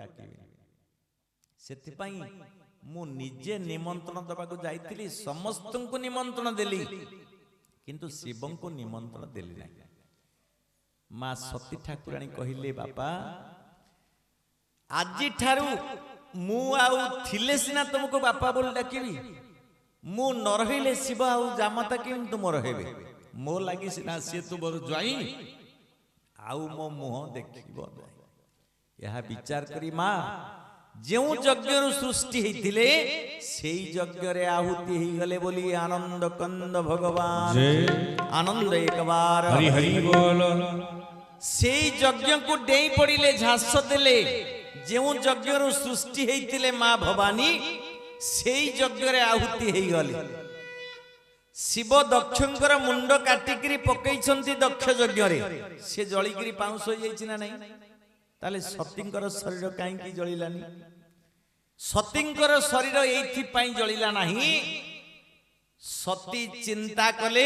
डाकिबे सेथिपाई मु निजे निमंत्रण दबाकू जाइथिली समस्तंकु निमंत्रण देली किंतु शिवं को निमंत्रण देली नहीं। माँ सती ठाकुराणी कहिले बापा आजि ठारू मु आउ थिले सिना तुमको बापा बोल डाकिबी मु न रहिले शिव आउ जामता केम तुम रहेबे मो लागी सिना से तू बर जाई आउ मो मुह देखिबो यह विचार करी माँ जो यज्ञ सृष्टि होते से यज्ञ रे आहुति ही गले बोली आनंद कंद भगवान आनंद एक बार हरि हरि बोल से यज्ञ को डेई पड़िले झास देले जो यज्ञ सृष्टि होते माँ भवानी से यज्ञ रे आहुति ही गले शिव दक्षंकर मुंड काटिकी पकई दक्ष यज्ञ रे से जलिकी पाउंस हो जाइछि ना नहीं ताले सतींकर शरीर कहीं जलिलानी सतींकर शरीर एइथि जलिला नहीं सती चिंता कले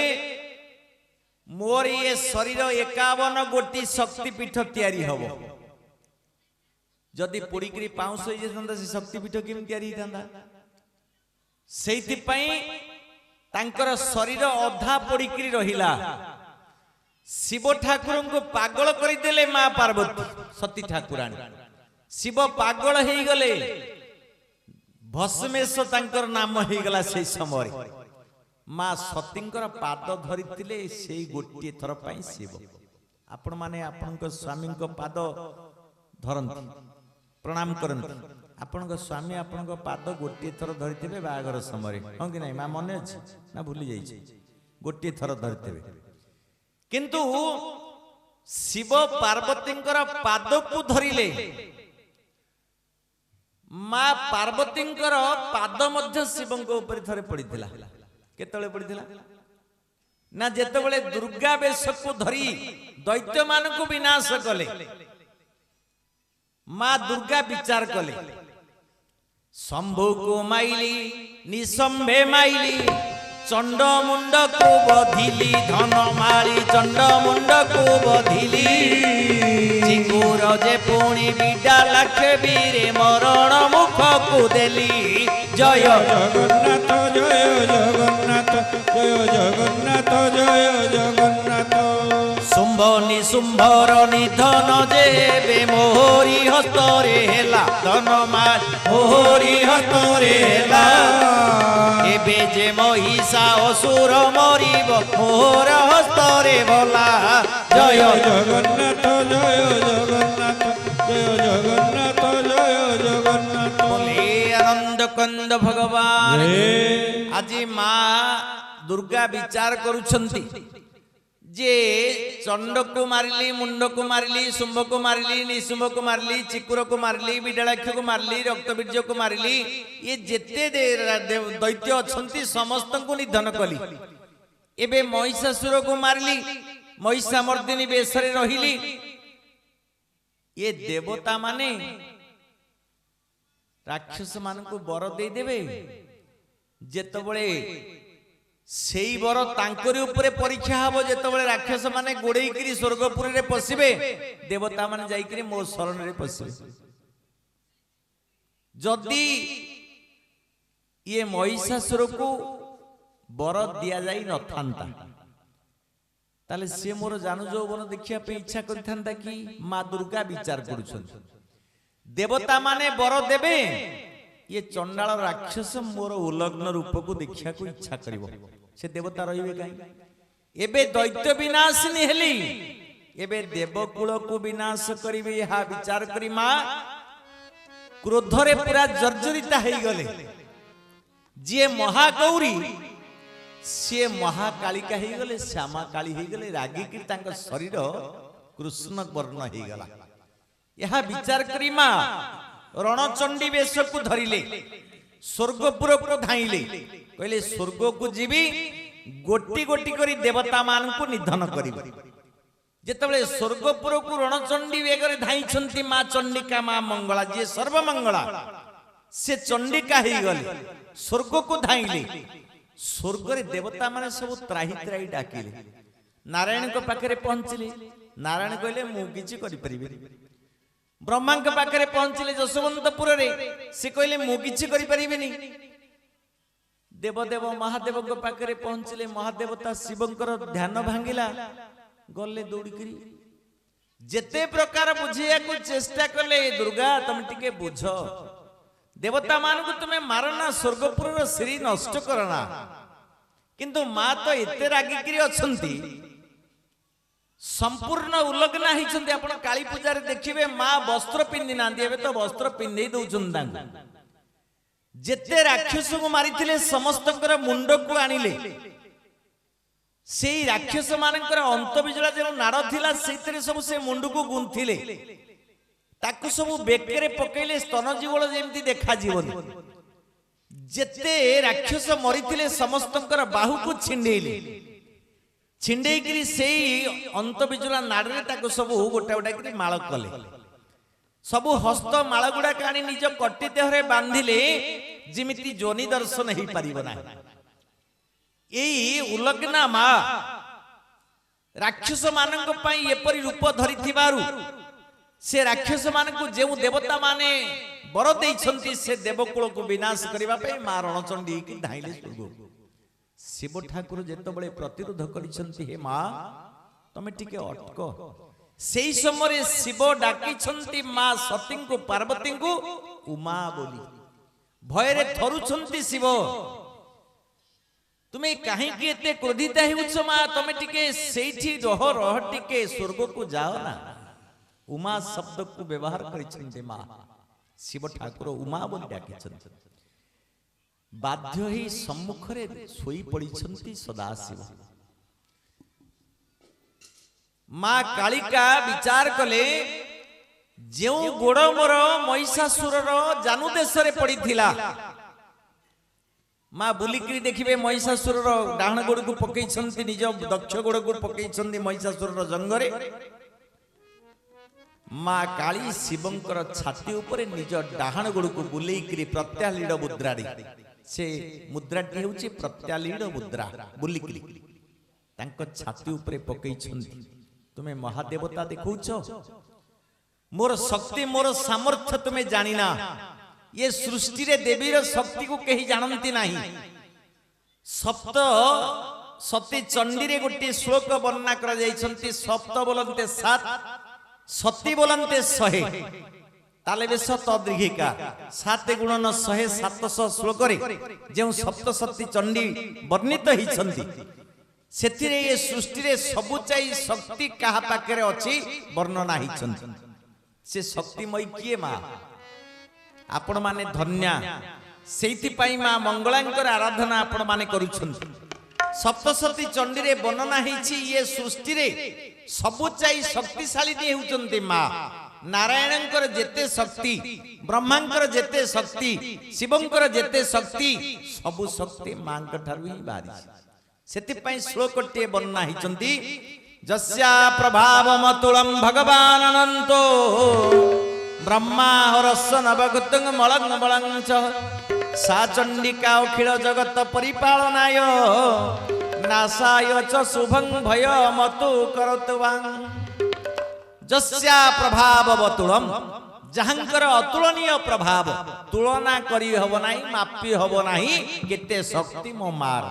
मोर ये शरीर 51 गोटी शक्तिपीठ तैयारी हबो जदि पोड़िकी पाउंस हो जाता से शक्तिपीठ केम तैयारी होता सेइथि तांकर शरीर अधा पोड़िकी रहिला शिव ठाकुर को पागल करदेले माँ पार्वती सती ठाकुराणी शिव पागल हो गले भस्मेश तांकर नाम हो गला से समय माँ सतींकर पाद धरिथिले से गोटे थर पाई शिव आपण माने आपनक स्वामी को पाद धरंती प्रणाम करंती आपनक स्वामी आपनक पाद गोटे थर धरिथिबे बागर समय हां कि नहीं माँ मन अछि ना भूली जाइछि गोटे थर धरिथिबे किंतु शिव पार्वतींकर पाद को धरिले माँ पार्वतींकर पाद मध्य शिवं को ऊपर थरे पड़ीथिला केतळे पड़ीथिला ना जेतेबेले दुर्गा वेश को धरी दैत्य मान को विनाश कले माँ दुर्गा विचार कले शंभु को माइली निशंभे माइली चंड मुंड को बधिली धन माली चंड मुंड को बधिली चिंगुर जे पुणी बिडा लाख बीरे मरण मुख को देली जय जगन्नाथ जय जगन्नाथ जय जगन्नाथ जय जगन्नाथ शुंभ निशुंभर निधन जेबे मोहरी हस्तरे हेला धन माल मोहरी हस्तरे हेला एबे जे महिषा असुर मरिब मोर हस्तरे भला जय जगन्नाथ जय जगन्नाथ जय जगन्नाथ जय जगन्नाथ बोले आनंद कंद भगवान आज माँ दुर्गा विचार करुछंती जे चंड को मारिली मुंड को मारिली शुंभ को मारिली निशुंभ को मारिली चिकुर को मारिली बिडालाक्ष को मारिली रक्तबीर्य को मारिली ये जेते दैत्य अछंती समस्त को निधन कली एबे महिषासुर को मारिली महिषामर्दिनी बेसरे रहिली ये देवता माने राक्षस मान को वर दे देबे जेतबळे सेई बर तांकरी उपरे परीक्षा हबो जेतबळे राक्षस माने गोडेईकरी स्वर्गपुरी रे पसिबे देवता माने जाईकरी मो शरण रे पसिबे जदी ये महिषासुर को बर दिया जाई नथांता ताले से मोर जानू जौवन देखिया पे इच्छा करिथांता कि माँ दुर्गा विचार करूछन देवता माने बर देबे ये चंडाल राक्षस मोर उलग्न रूप को देखिया को इच्छा करिवो से देवता रहिबे काई एबे दैत्य विनाशिनी हेली एबे देवकुल को विनाश करिवे हा विचार करी माँ क्रोध रे पूरा जर्जरिता हेई गले जे महागौरी से महाकालिका हेई गले श्यामा काली हेई गले रागी की तांका शरीर कृष्ण वर्ण हेई गला यह विचार करी माँ रणचंडी वेश को धरिले स्वर्गपुर को धाइले कहले स्वर्ग को जीवी गोटी गोटी करी देवता मान को निधन करिवे जेतबेले स्वर्गपुर को रणचंडी वेगरे धाइछंती माँ चंडिका माँ मंगला जे सर्वमंगला से चंडिका हेई गले स्वर्ग को धाइले स्वर्ग रे देवता माने सब त्राही त्राही डाकिले नारायण को पाखरे पहुंचले नारायण कहले मु किछि करि परिबे ब्रह्मा पाखे पहुंचले जशवंतपुर रे से कहले मु किछि करि परिबेनी देवदेव महादेव पाखे पहुंचले महादेवता शिवंकर ध्यान भांगिला गले दौड़िकी जेते प्रकार बुझिया को चेष्टा कले दुर्गा तुम टिके बुझ देवता मान को तुम्हें मारना स्वर्गपुर श्री नष्ट करना किंतु माँ तो एते रागिकी अछंती संपूर्ण उल्लग्ना होती आप काली पूजा देखिए माँ वस्त्र पिंधि ना तो वस्त्र पिंधे दौरान जेते राक्षस को मारी समस्त मुंड को आनिले से राक्षस मानकर अंत बिजला जो नाड़ थिला सेतिरे सब से मुंड को गुंथिले ताकू सब बेकेरे पकेले स्तन जीवल जेमती देखा जीवन जेते राक्षस मरिथिले समस्तंकर बाहु को छिंडेइले छिंडेइकरी सेई अंत बिजला नाड़रे ताकू सब गोटा गोटा करी माळ कले सब हस्त माळ गुडा कानी निज कट्टी देहरे बांधिले जिमिति जोनी दर्शन ही परिबो ना एई उलग्ना मा राक्षस मानक पई एपरि रूप धरिथिबारु से राक्षस मानक जेउ देवता माने बर देइछंती से देवकुल को विनाश करिबा पे मा रणचंडी की धाइले स्वर्ग शिव ठाकुर जेतो बळे प्रतिरोध करिछंती हे मा तमे टिके अटको सेई समय शिव डाकिछंती मा सती को पार्वती को उमा बोली भयरे थरुछंती शिव तुम्हें कहीं एते क्रोधित होउछ मा तमे टिके सेठी रह रह टिके स्वर्ग को जाओ ना उमा शब्द को व्यवहार करिछंती मा शिव ठाकुर उमा बोली डाकिछंती बाध्य ही सम्मुख रे सोई पड़िछंती सदाशिव माँ कालिका विचार कले जो गोड़ मोर महिषासुर जानू देश पड़ी थिला माँ बुलिकी देखिए महिषासुर डाहण गोड़ को पकई निज दक्ष गोड़ को पकई महिषासुर जंगरे माँ काली शिवंकर छाती उपरे निज डाहण गोड़ को बुलेकरी प्रत्यालीड़ मुद्रा से मुद्राटी होची प्रत्यालीड़ मुद्रा बुलिकी छाती उपरे पकई तुम्हें महादेवता देखौछ मोर शक्ति मोर सामर्थ्य तुम्हें जानिना ये सृष्टि रे देवीर शक्ति को कहीं जानती नहीं सप्त सती चंडी रे गोटे श्लोक वर्णना करा जाइछंती सप्त बोलंते 7 सती बोलंते 100 ताले बेश तदीर्घिका 7 गुणन 100 700 श्लोक रे जो सप्त सती चंडी वर्णित हिछंती सेथिरे ये सृष्टि रे सबुचाई शक्ति कहा पाखरे अछि वर्णना हिछंती से शक्तिमय किए माँ आपण माने धन्या सेति पई माँ मंगलांकर आराधना आपण माने करूछंती सप्तशती चंडी रे वर्णना हिछि ये सृष्टि रे सबुचाई शक्तिशाली दे होउचंती माँ नारायणंकर जेते शक्ति ब्रह्मांकर जेते शक्ति शिवंकर जेते शक्ति सबु शक्ति मां ठारु ही बारी सेति पई श्लोक टे वर्णना हिचंती जस्या प्रभावमतुलं भगवान अनंतो ब्रह्मा हरस्स नवगुतंग मलंग बलंग च सा चंडिका अखिल जगत परिपालनाय नासाय च शुभं भयमतु करतवां जस्या प्रभावमतुलं जहांकर अतुलनीय प्रभाव तुलना करी हबो नाही मापी हबो नाही केते शक्ति मो मार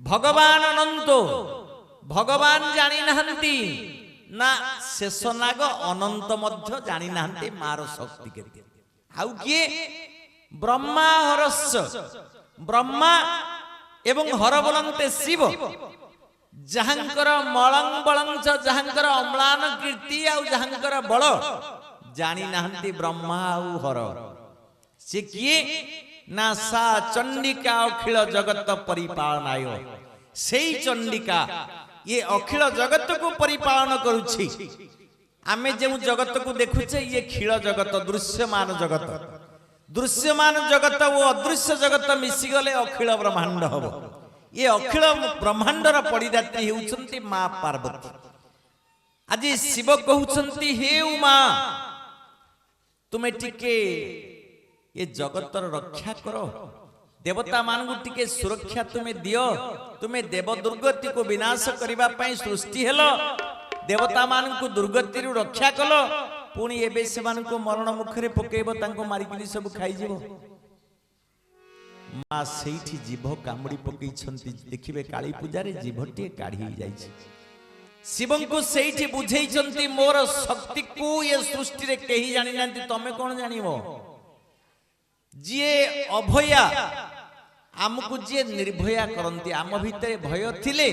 भगवान अनंतो भगवान जानी नहंती ना शेषनाग अनंत मध्य जानी नहंती मार शक्ति केते आउ किए ब्रह्मा हरस्स ब्रह्मा एवं हर बोलंते शिव जहांकर मलंग बलंग जहांकर अम्लान कीर्ति आउ जहांकर बल जानी नहंती ब्रह्मा आउ हर से किए ना सा चंडिका अखिल जगत परिपालनाय सेई चंडिका ये अखिल जगत को परिपालन करुछि आमे जे जगत को देखुछे ये खिल जगत दृश्यमान जगत वो अदृश्य जगत मिसी गले अखिल ब्रह्मांड हबो ये अखिल ब्रह्मांडर परिदात्री हेउछंती मां पार्वती आज शिव कहउछंती हे उमा तुमे टिके ये जगतर रक्षा करो देवता मान को टिके सुरक्षा तुम्हें दियो तुम्हें देव दुर्गति को विनाश करने सृष्टि हेलो देवता मान को दुर्गति रक्षा कलो पुणी एबे सेमानको मरण मुखरे पकेइबो तांको मारिकिनी सब खाइजिबो माँ सेठी जीभ कामुड़ी पकई देखिए काली पूजा जीभटे काढ़ी जाइए शिव को सेठी बुझे मोर शक्ति को ये सृष्टि रे कहीं जानी ना तमें कौन जान जी अभया आमको जी निर्भया करती आम भितर भय थिले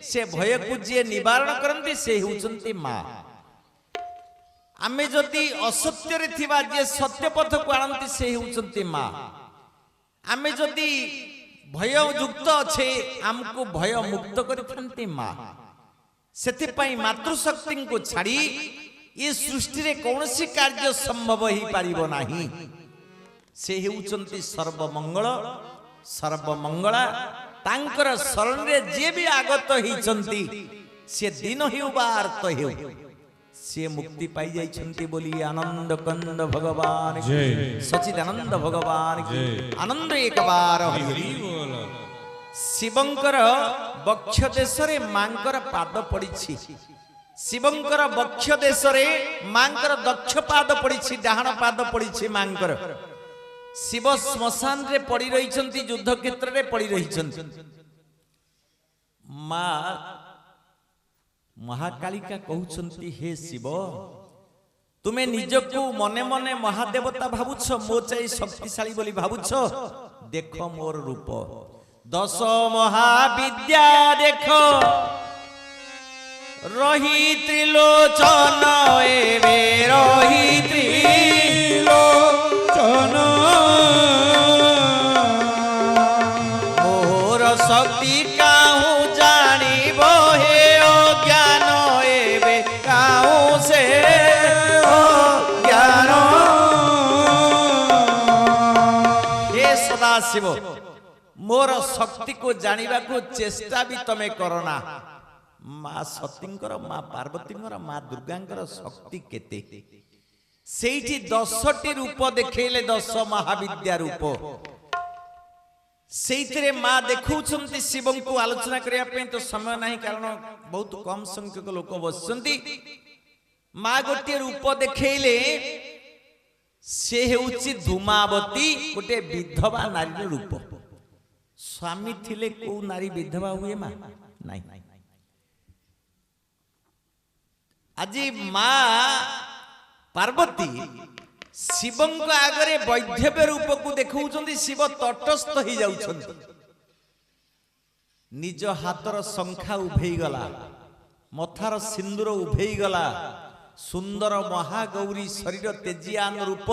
से भय को जी निवारण करती से होचंती माँ आमे जदि असत्य रे थिबा जे सत्य पथ को आनती से होचंती माँ आमे जदि भय युक्त अच्छे आमको भय मुक्त करथंती माँ सेथिपाई मातृशक्ति को छाड़ी ये सृष्टि रे कौन सी कार्य संभव ही पारिबो नाही से हेउचंती सर्वमंगल सर्वमंगला तांकर शरण रे जे भी आगत हिचंती से दिन हेउ बा अर्थ हेउ से मुक्ति पाई जाइछंती बोली आनंद कंद भगवान जय सच्चिदानंद भगवान की आनंद एक बार हरि शिवंकर बक्ष देश रे मांकर पाद पड़िछि शिवंकर बक्ष देश रे मांकर दक्ष पाद पड़िछि डाहण पाद पड़िछि मांकर शिव श्मशान रे पड़ी रहिछंती युद्ध क्षेत्र रे पड़ी रहिछंती मां महाकालिका कहउछंती हे शिव तुमे निजको मने मने महादेवता भाबुछ मो चाहि शक्तिशाली बोली भाबुछ देखो मोर रूप 10 महाविद्या देखो रही त्रिलोचन एवे रही त्रिलोचन मोर शक्ति काहू जानिबो हे अज्ञान एवे काहू से ज्ञान हे सदाशिव मोर शक्ति को जानिबा को चेष्टा भी तमे करना माँ सतींकर माँ पार्वतींकर माँ दुर्गांकर शक्ति केते सेठी 10टी रूप देखेले 10 महाविद्या रूप सेइतरे माँ देखौछंती शिवं को आलोचना करिया पे तो समय नहीं कारण बहुत कम संख्यक लोक बसचंती माँ गोटे रूप देखेले से हेउची धूमावती गोटे विधवा नारी रूप स्वामी थिले को नारी विधवा हुए माँ नहीं आज माँ पार्वती शिवंक आगरे वैधव्य रूप को देखौछंती शिव तटस्थ ही जाउछंती निज हाथर शंखा उभेई गला मथार सिंदूर उभेई गला सुंदर महागौरी शरीर तेजियान रूप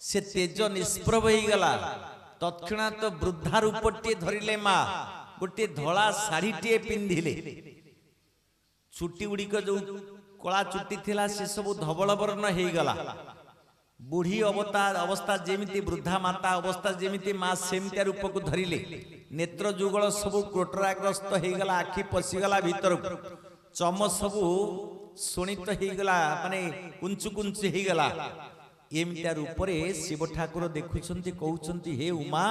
से तेज निष्प्रभ ही गला तत्क्षणात वृद्धा रूपटे धरिले माँ गोटे धला शाढ़ीटे पिंधिले चुटी गुड़िक जो कला चुटी थिला से सब धवल वर्ण हो गला बुढ़ी अवस्था जेमिति वृद्धा माता अवस्था जेमिति माँ सेमतिया रूप को धरिले नेत्र जुगल सब कोटराग्रस्त हो गला आखि पशिगला भीतर चम सब शोणित हो गला माने कुंचु कुंचु हो गला एमतिया रूप रे शिव ठाकुर देखुछंती कहउछंती हे उमा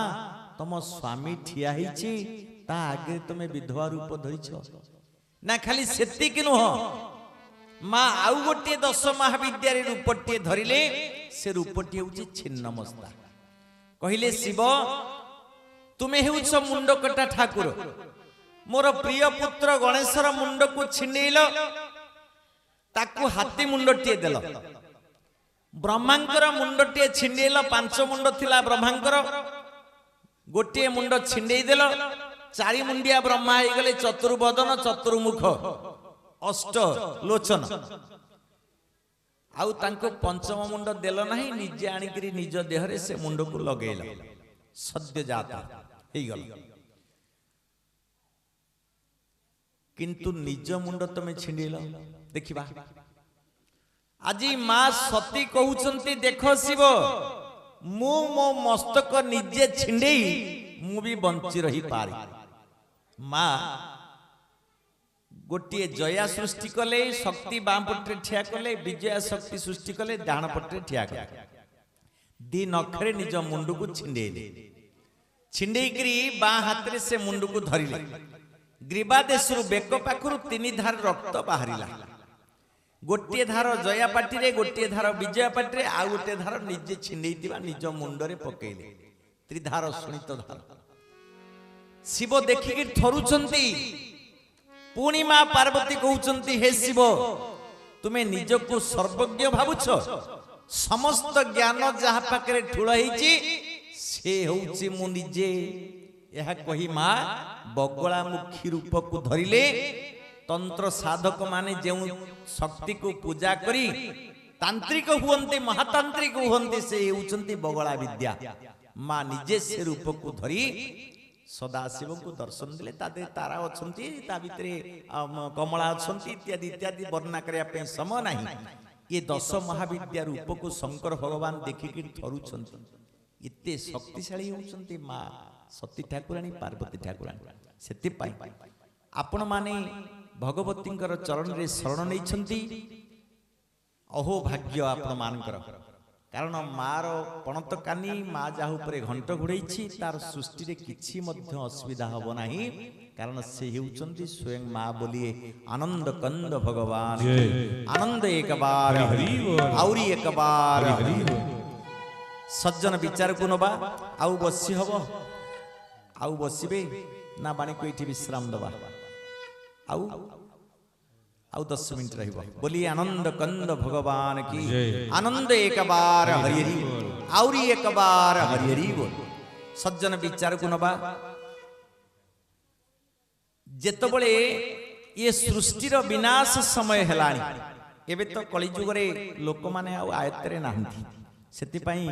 तम स्वामी ठिया हिची ता आगे तमे विधवा रूप धरिछ ना खाली सेतिक नुह माँ आउ गोटे 10 महाविद्या रूपटे धरिले से रूपटी होउची छिन्नमस्ता कहिले शिव तुमे हेउछ मुंड कटा ठाकुर मोर प्रिय पुत्र गणेशर मुंड को छिनेइल ताकू हाथी मुंडटिए देल ब्रह्मांकर मुंडटिए छिंडेल 5 मुंड थिला ब्रह्मांकर गोटे मुंड छिंडेई देल 4 मुंडिया ब्रह्मा हो गले चतुर्वदन चतुर्मुख अष्ट लोचन आउ तांको पंचम मुंड देल नहीं निजे आनिकरी निज देह रे से मुंड को लगेला सद्य जाता हेई गल किंतु निज मुंड तमे छिंडेल देखिबा आजी माँ सती कहउछंती देखो शिव मु मो मस्तक निजे छिंडेई मु भी बंची रही पारी माँ गोटे जया सृष्टि कले शक्ति बाम पटे ठिया कले विजया शक्ति सृष्टि कले डाण पटे ठिया कले दी नखरे निज मुंड को छिंडेले छिंडेई करी बां हाथ रे से मुंड को धरिले ग्रीवा देशरु बेक पाखरु 3 धार रक्त बाहरिला गोटे धार जया पाटी रे गोटे धार विजया पाटी रे आ गोटे धार निजे छिंडेइतिबा निज मुंडरे पकेइले त्रिधार सुनित धार शिव देखिक थरुचंती पुणी मां पार्वती कहउचंती हे शिव तुमे निजको सर्वज्ञ भाबुछ समस्त ज्ञान जहा पाकरे ठुळ हेची से होउची मु निजे यह कही मां बगला मुखी रूप को धरिले तंत्र साधक माने जेउ शक्ति को पूजा करी तांत्रिक हुअन्ते महातांत्रिक हुअन्ते से होउचंती बगला विद्या मां निजे से रूप को धरी सदाशिव को दर्शन दिले तादे तारा अछंती ता भितरे कमला अछंती इत्यादि इत्यादि वर्णना करिया पे समय नाही ये 10 महाविद्या रूप को शंकर भगवान देखिक थरुचंती इते शक्तिशाली होउचंती मां सती ठाकुराणी पार्वती ठाकुराणी सेति पाई आपण माने भगवतींकर चरण रे शरण नैछंती अहो भाग्य आपण मानकर कारण मार पणत कानी माँ जहा उपरे घंट घोड़े तार सृष्टि रे किछि मध्य असुविधा हबो नाही कारण से हेउचंती स्वयं माँ बोलिए आनंद कंद भगवान आनंद एक बार आउरी एक बार सज्जन विचार को नबा आउ बसी हबो आउ बसिबे ना बाणी को इठी विश्राम दबा आउ 10 मिनट रहिबो बोलिए आनंद कंद भगवान की आनंद एक बार हरि हरि आउरी एक बार हरि हरि बोल सज्जन विचार को नबा जेतबळे ये सृष्टिर विनाश समय हेलानी एबे तो कली जुग रे लोक माने आ आयत्तरे नाहंती सेति पई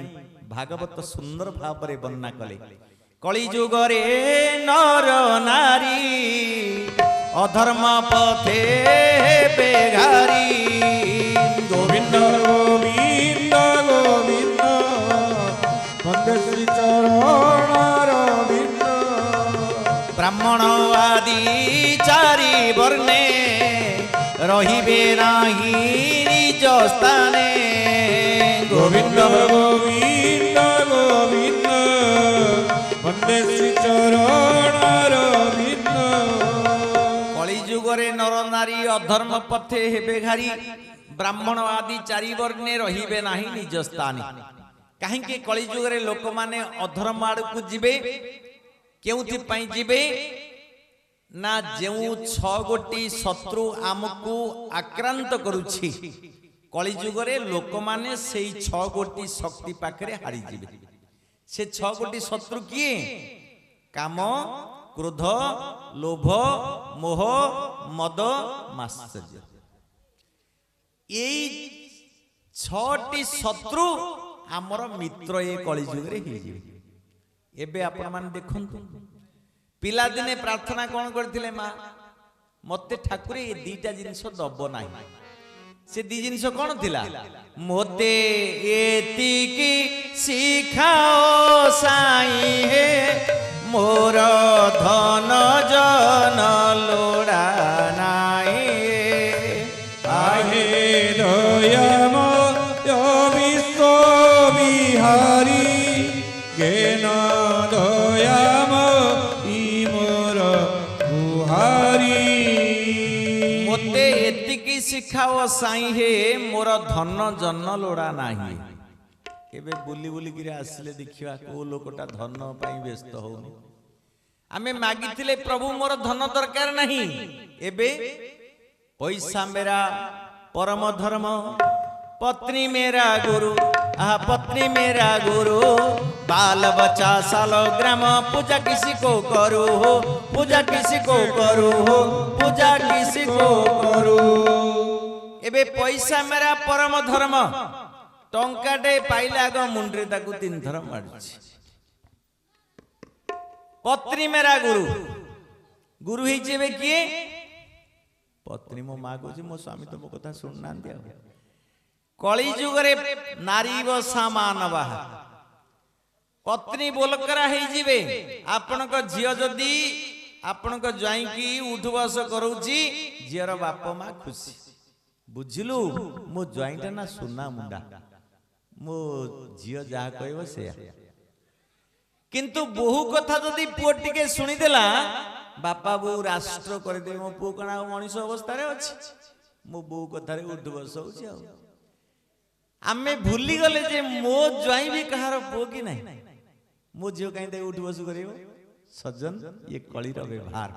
भागवत सुंदर भाव रे वर्णना कले कली जुग रे नर नारी अधर्म पथे बेघारी गोविंद गोविंद गोविंद वंदे श्री चरण रविंद ब्राह्मण आदि चारि वर्णे रहिबे नाही निज स्थाने गोविंद गोविंद गोविंद वंदे श्री चरण रविंद जुगरे नर नारी अधर्म पथे हेबे घारी ब्राह्मण आदि चारि वर्णे रहिबे नाही निज स्थाने काहे के कली जुगरे लोक माने अधर्म आड़ को जिबे केउथि पई जिबे ना जेउ 6 गोटी शत्रु आमको आक्रांत करूछि कली जुगरे लोक माने सेई 6 गोटी शक्ति पाखरे हारी जिबे से 6 गोटी शत्रु किए काम क्रोध लोभ मोह मद मात्सर्य यही 6टी शत्रु आमर मित्र ये कली जुग रे एबे आपण मान देखंतु पिला दिने प्रार्थना कोन करथिले मां मते ठाकुर ये दीटा जिंस दब नाही से दी जिंस कोन थिला मोते एतिकी सिखाओ साई हे मोर धन जन लोड़ा नाई आहे दयाम विश्व बिहारी गेन दयाम ई मोर बुहारी मोते एतिकी शिखाओ साई हे मोर धन जन लोड़ा नाही एबे बुली बुली गिरे आसले देखिवा को लोकटा धन पई व्यस्त होनी आमे मागिथिले प्रभु मोर धन दरकार नहीं एबे पैसा मेरा परम धर्म पत्नी मेरा गुरु पत्नी मेरा गुरु बाल बच्चा साल ग्राम पूजा किसी को करू हो पूजा किसी को करू हो पूजा किसी को करू एबे पैसा मेरा परम धर्म टंकाटे पाइला आग मुंडरे ताकू 3 थर मारछि पत्नी मेरा गुरु गुरु ही जेबे किए पत्नी मो मां को मो स्वामी तो मो कथा सुनना दिया कली जुग रे नारी व सामानवा पत्नी बोलकरा हे जिवे आपण को झियो जदी आपण को जाई की उठ बस करूची झियर बाप मां खुशी बुझिलु मो ज्वाइंटा ना सुना मुंडा मो झियो जा कहबो से किंतु बहु कथा जदी पुओ टिके सुनी देला बापा बो राष्ट्र कर दे मो पुओ कणा मनुष्य अवस्था रे अछि मो बो कथारे उठ बस होउछि आ आमे भूली गले जे मो ज्वाई भी कहार पो कि नहीं मो झियो कहीं उठ बस करियो सज्जन ये कली रो व्यवहार